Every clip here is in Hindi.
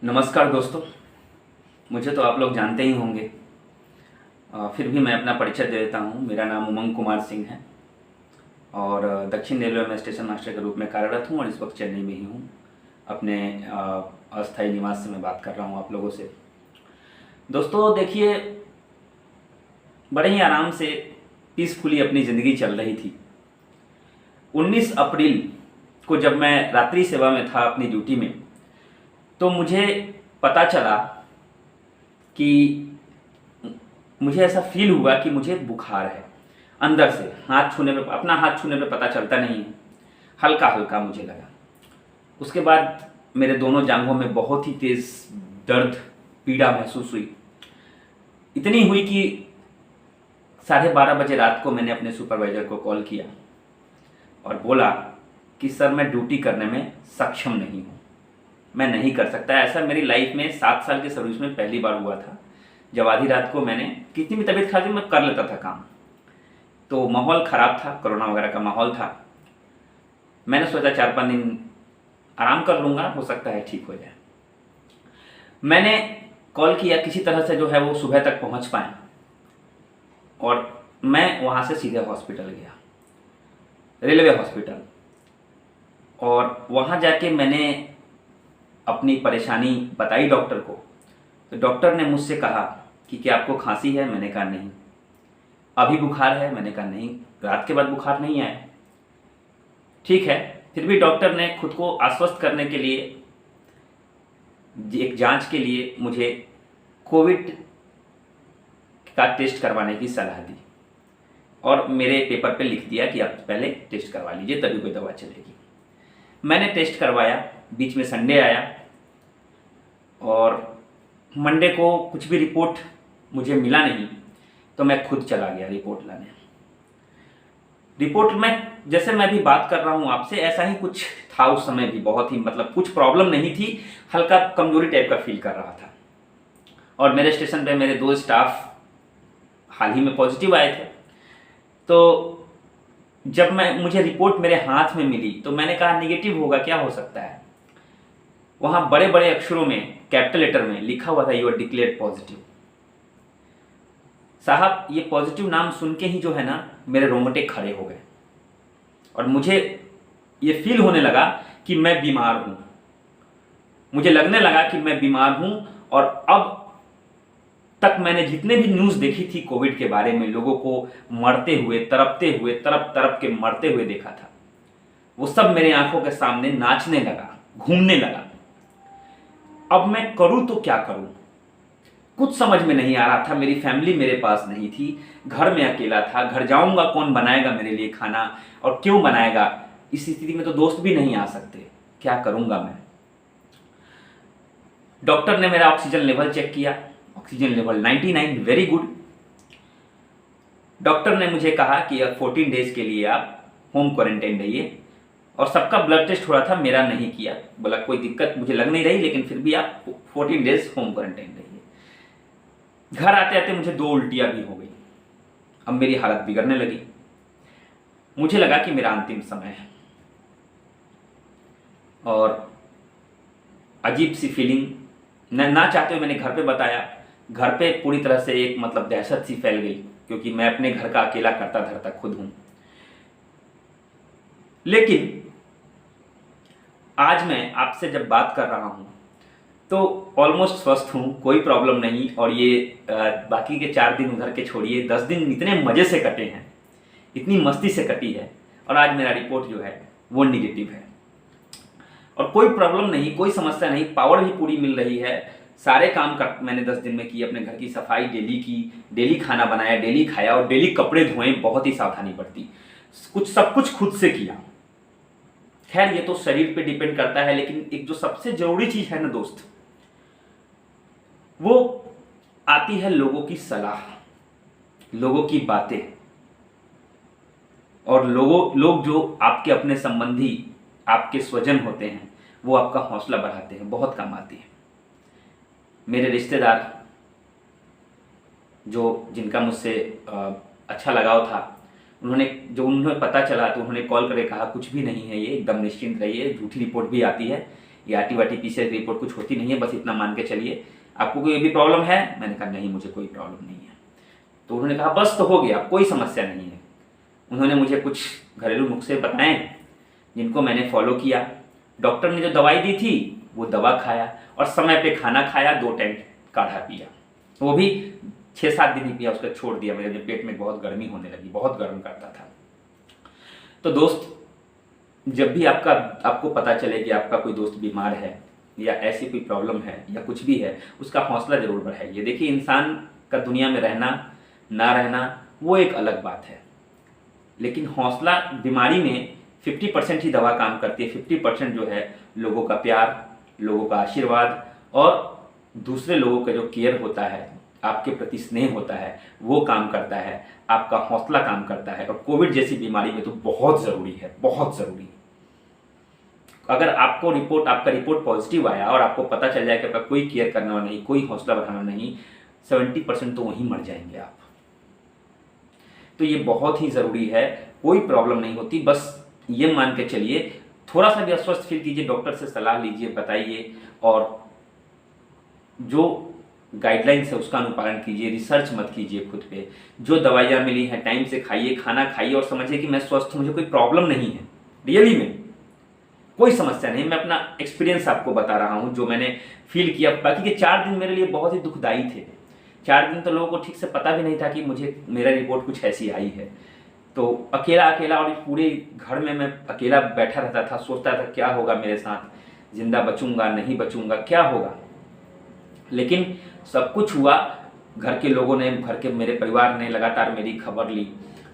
नमस्कार दोस्तों। मुझे तो आप लोग जानते ही होंगे, फिर भी मैं अपना परिचय दे देता हूँ। मेरा नाम उमंग कुमार सिंह है और दक्षिण रेलवे में स्टेशन मास्टर के रूप में कार्यरत हूँ और इस वक्त चेन्नई में ही हूँ। अपने अस्थायी निवास से मैं बात कर रहा हूँ आप लोगों से। दोस्तों देखिए, बड़े ही आराम से पीसफुली अपनी ज़िंदगी चल रही थी। 19 अप्रैल को जब मैं रात्रि सेवा में था अपनी ड्यूटी में, तो मुझे पता चला कि मुझे ऐसा फील हुआ कि मुझे बुखार है। अंदर से हाथ छूने पे, अपना हाथ छूने पे पता चलता नहीं है, हल्का हल्का मुझे लगा। उसके बाद मेरे दोनों जांघों में बहुत ही तेज़ दर्द, पीड़ा महसूस हुई। इतनी हुई कि 12:30 बजे रात को मैंने अपने सुपरवाइज़र को कॉल किया और बोला कि सर, मैं ड्यूटी करने में सक्षम नहीं हूँ, मैं नहीं कर सकता। ऐसा मेरी लाइफ में 7 साल की सर्विस में पहली बार हुआ था, जब आधी रात को मैंने, कितनी भी तबीयत खराब थी मैं कर लेता था काम, तो माहौल ख़राब था, कोरोना वगैरह का माहौल था। मैंने सोचा 4-5 दिन आराम कर लूँगा, हो सकता है ठीक हो जाए। मैंने कॉल किया, किसी तरह से जो है वो सुबह तक पहुँच पाए और मैं वहाँ से सीधे हॉस्पिटल गया, रेलवे हॉस्पिटल। और वहाँ जाके मैंने अपनी परेशानी बताई डॉक्टर को। तो डॉक्टर ने मुझसे कहा कि क्या आपको खांसी है? मैंने कहा नहीं। अभी बुखार है? मैंने कहा नहीं, रात के बाद बुखार नहीं आया। ठीक है, फिर भी डॉक्टर ने खुद को आश्वस्त करने के लिए, एक जांच के लिए मुझे कोविड का टेस्ट करवाने की सलाह दी और मेरे पेपर पे लिख दिया कि आप पहले टेस्ट करवा लीजिए, तभी कोई दवा चलेगी। मैंने टेस्ट करवाया, बीच में संडे आया और मंडे को कुछ भी रिपोर्ट मुझे मिला नहीं, तो मैं खुद चला गया रिपोर्ट लाने। रिपोर्ट में, जैसे मैं भी बात कर रहा हूँ आपसे, ऐसा ही कुछ था उस समय भी। बहुत ही, मतलब कुछ प्रॉब्लम नहीं थी, हल्का कमजोरी टाइप का फील कर रहा था। और मेरे स्टेशन पे मेरे 2 स्टाफ हाल ही में पॉजिटिव आए थे। तो जब मुझे रिपोर्ट मेरे हाथ में मिली तो मैंने कहा निगेटिव होगा, क्या हो सकता है। वहाँ बड़े बड़े अक्षरों में, कैपिटल लेटर में लिखा हुआ था, यू आर डिक्लेयर्ड पॉजिटिव। साहब, ये पॉजिटिव नाम सुन के ही जो है ना, मेरे रोंगटे खड़े हो गए और मुझे ये फील होने लगा कि मैं बीमार हूँ। मुझे लगने लगा कि मैं बीमार हूँ। और अब तक मैंने जितने भी न्यूज़ देखी थी कोविड के बारे में, लोगों को मरते हुए, तड़पते हुए, तड़प तड़प के मरते हुए देखा था, वो सब मेरे आंखों के सामने नाचने लगा, घूमने लगा। अब मैं करूं तो क्या करूं, कुछ समझ में नहीं आ रहा था। मेरी फैमिली मेरे पास नहीं थी, घर में अकेला था। घर जाऊंगा, कौन बनाएगा मेरे लिए खाना, और क्यों बनाएगा? इस स्थिति में तो दोस्त भी नहीं आ सकते, क्या करूंगा मैं? डॉक्टर ने मेरा ऑक्सीजन लेवल चेक किया, oxygen level 99, very good. Doctor ने मुझे कहा कि अब 14 डेज के लिए आप होम क्वारंटाइन रहिए। और सबका ब्लड टेस्ट हो रहा था, मेरा नहीं किया। बोला कोई दिक्कत मुझे लग नहीं रही, लेकिन फिर भी आप 14 डेज होम क्वारंटाइन रहिए। घर आते आते मुझे 2 उल्टियां भी हो गई। अब मेरी हालत बिगड़ने लगी। मुझे लगा कि मेरा अंतिम समय है और अजीब सी फीलिंग, ना चाहते हुए मैंने घर पे बताया। घर पे पूरी तरह से एक, मतलब दहशत सी फैल गई, क्योंकि मैं अपने घर का अकेला करता धरता खुद हूं। लेकिन आज मैं आपसे जब बात कर रहा हूं तो ऑलमोस्ट स्वस्थ हूं, कोई प्रॉब्लम नहीं। और ये बाकी के 4 दिन उधर के छोड़िए, 10 दिन इतने मजे से कटे हैं, इतनी मस्ती से कटी है। और आज मेरा रिपोर्ट जो है वो निगेटिव है और कोई प्रॉब्लम नहीं, कोई समस्या नहीं, पावर भी पूरी मिल रही है। सारे काम मैंने 10 दिन में किए। अपने घर की सफाई डेली की, डेली खाना बनाया, डेली खाया और डेली कपड़े धोए। बहुत ही सावधानी बरती, सब कुछ खुद से किया। खैर, ये तो शरीर पे डिपेंड करता है, लेकिन एक जो सबसे जरूरी चीज है ना दोस्त, वो आती है लोगों की सलाह, लोगों की बातें, और लोग जो आपके अपने संबंधी, आपके स्वजन होते हैं, वो आपका हौसला बढ़ाते हैं, बहुत काम आती है। मेरे रिश्तेदार, जिनका मुझसे अच्छा लगाव था, उन्हें पता चला तो उन्होंने कॉल करके कहा कुछ भी नहीं है, ये एकदम निश्चिंत रहिए, झूठी रिपोर्ट भी आती है, ये RT-PCR की रिपोर्ट कुछ होती नहीं है, बस इतना मान के चलिए। आपको कोई भी प्रॉब्लम है? मैंने कहा नहीं, मुझे कोई प्रॉब्लम नहीं है। तो उन्होंने कहा बस तो हो गया, कोई समस्या नहीं है। उन्होंने मुझे कुछ घरेलू नुस्खे बताए जिनको मैंने फॉलो किया। डॉक्टर ने जो दवाई दी थी वो दवा खाया और समय पे खाना खाया, 2 टाइम काढ़ा पिया, वो भी 6-7 दिन ही पिया, उसका छोड़ दिया। मेरे पेट में बहुत गर्मी होने लगी, बहुत गर्म करता था। तो दोस्त, जब भी आपको पता चले कि आपका कोई दोस्त बीमार है या ऐसी कोई प्रॉब्लम है या कुछ भी है, उसका हौसला जरूर बढ़ाइए। देखिए, इंसान का दुनिया में रहना ना रहना वो एक अलग बात है, लेकिन हौसला, बीमारी में 50% ही दवा काम करती है, 50% जो है लोगों का प्यार, लोगों का आशीर्वाद और दूसरे लोगों का जो केयर होता है, आपके प्रति स्नेह होता है, वो काम करता है, आपका हौसला काम करता है। और कोविड जैसी बीमारी में तो बहुत ज़रूरी है, बहुत ज़रूरी। अगर आपका रिपोर्ट पॉजिटिव आया और आपको पता चल जाए कि आपका कोई केयर करने वाला नहीं, कोई हौसला बढ़ाना नहीं, 70% तो वहीं मर जाएंगे आप। तो ये बहुत ही ज़रूरी है। कोई प्रॉब्लम नहीं होती, बस ये मान के चलिए, थोड़ा सा भी अस्वस्थ फील कीजिए, डॉक्टर से सलाह लीजिए, बताइए, और जो गाइडलाइंस है उसका अनुपालन कीजिए। रिसर्च मत कीजिए खुद पे। जो दवाइयाँ मिली हैं टाइम से खाइए, खाना खाइए और समझिए कि मैं स्वस्थ हूँ, मुझे कोई प्रॉब्लम नहीं है, रियली में कोई समस्या नहीं। मैं अपना एक्सपीरियंस आपको बता रहा हूँ, जो मैंने फील किया। बाकी के 4 दिन मेरे लिए बहुत ही दुखदायी थे। 4 दिन तो लोगों को ठीक से पता भी नहीं था कि मेरा रिपोर्ट कुछ ऐसी आई है। तो अकेला और पूरे घर में मैं अकेला बैठा रहता था, सोचता था क्या होगा मेरे साथ, जिंदा बचूंगा नहीं बचूंगा, क्या होगा। लेकिन सब कुछ हुआ। घर के लोगों ने, मेरे परिवार ने लगातार मेरी खबर ली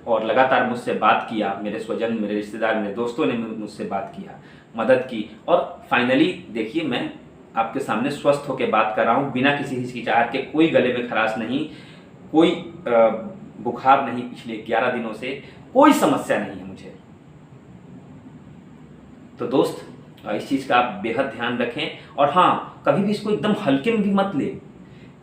और लगातार मुझसे बात किया। मेरे स्वजन, मेरे रिश्तेदार, मेरे दोस्तों ने मुझसे बात किया, मदद की, और फाइनली देखिए मैं आपके सामने स्वस्थ होकर बात कर रहा हूँ, बिना किसी हिचकिचाहट के। कोई गले में खराश नहीं, कोई बुखार नहीं, पिछले 11 दिनों से कोई समस्या नहीं है मुझे। तो दोस्त, इस चीज़ का आप बेहद ध्यान रखें। और हाँ, कभी भी इसको एकदम हल्के में भी मत ले।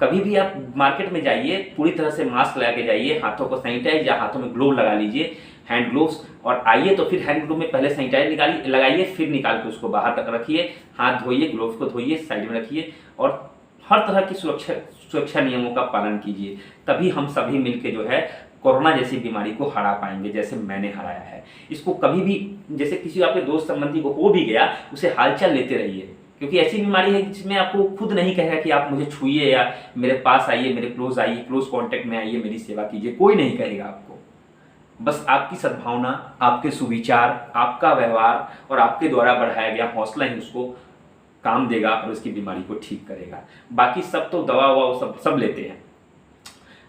कभी भी आप मार्केट में जाइए, पूरी तरह से मास्क लगा के जाइए, हाथों को सैनिटाइज या हाथों में ग्लोव लगा लीजिए, हैंड ग्लोव्स, और आइए तो फिर हैंड ग्लोव में पहले सैनिटाइज लगाइए, फिर निकाल के उसको बाहर तक रखिए, हाथ धोइए, ग्लोव्स को धोइए, साइड में रखिए, और हर तरह की सुरक्षा नियमों का पालन कीजिए। तभी हम सभी मिलकर जो है कोरोना जैसी बीमारी को हरा पाएंगे, जैसे मैंने हराया है। इसको कभी भी, जैसे किसी आपके दोस्त संबंधी को हो भी गया, उसे हालचाल लेते रहिए, क्योंकि ऐसी बीमारी है जिसमें आपको खुद नहीं कहेगा कि आप मुझे छूइए या मेरे पास आइए, मेरे क्लोज आइए, क्लोज कांटेक्ट में आइए, मेरी सेवा कीजिए, कोई नहीं कहेगा आपको। बस आपकी सद्भावना, आपके सुविचार, आपका व्यवहार और आपके द्वारा बढ़ाया गया हौसला ही उसको काम देगा और उसकी बीमारी को ठीक करेगा। बाकी सब तो दवा ववा सब लेते हैं।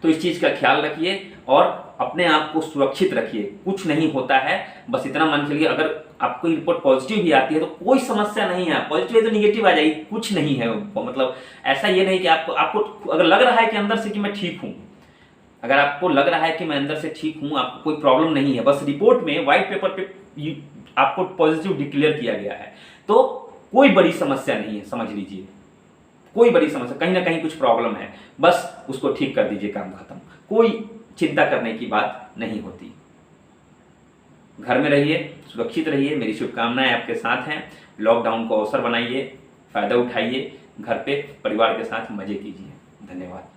तो इस चीज़ का ख्याल रखिए और अपने आप को सुरक्षित रखिए। कुछ नहीं होता है, बस इतना मान चलिए। अगर आपको रिपोर्ट पॉजिटिव भी आती है तो कोई समस्या नहीं है, पॉजिटिव है तो निगेटिव आ जाएगी, कुछ नहीं है। मतलब ऐसा ये नहीं कि आपको अगर लग रहा है कि अंदर से कि मैं ठीक हूँ, अगर आपको लग रहा है कि मैं अंदर से ठीक हूँ, आपको कोई प्रॉब्लम नहीं है, बस रिपोर्ट में व्हाइट पेपर पे आपको पॉजिटिव डिक्लेयर किया गया है, तो कोई बड़ी समस्या नहीं है, समझ लीजिए। कोई बड़ी समस्या, कहीं ना कहीं कुछ प्रॉब्लम है, बस उसको ठीक कर दीजिए, काम खत्म। कोई चिंता करने की बात नहीं होती। घर में रहिए, सुरक्षित रहिए, मेरी शुभकामनाएं आपके साथ हैं। लॉकडाउन को अवसर बनाइए, फायदा उठाइए, घर पे परिवार के साथ मजे कीजिए। धन्यवाद।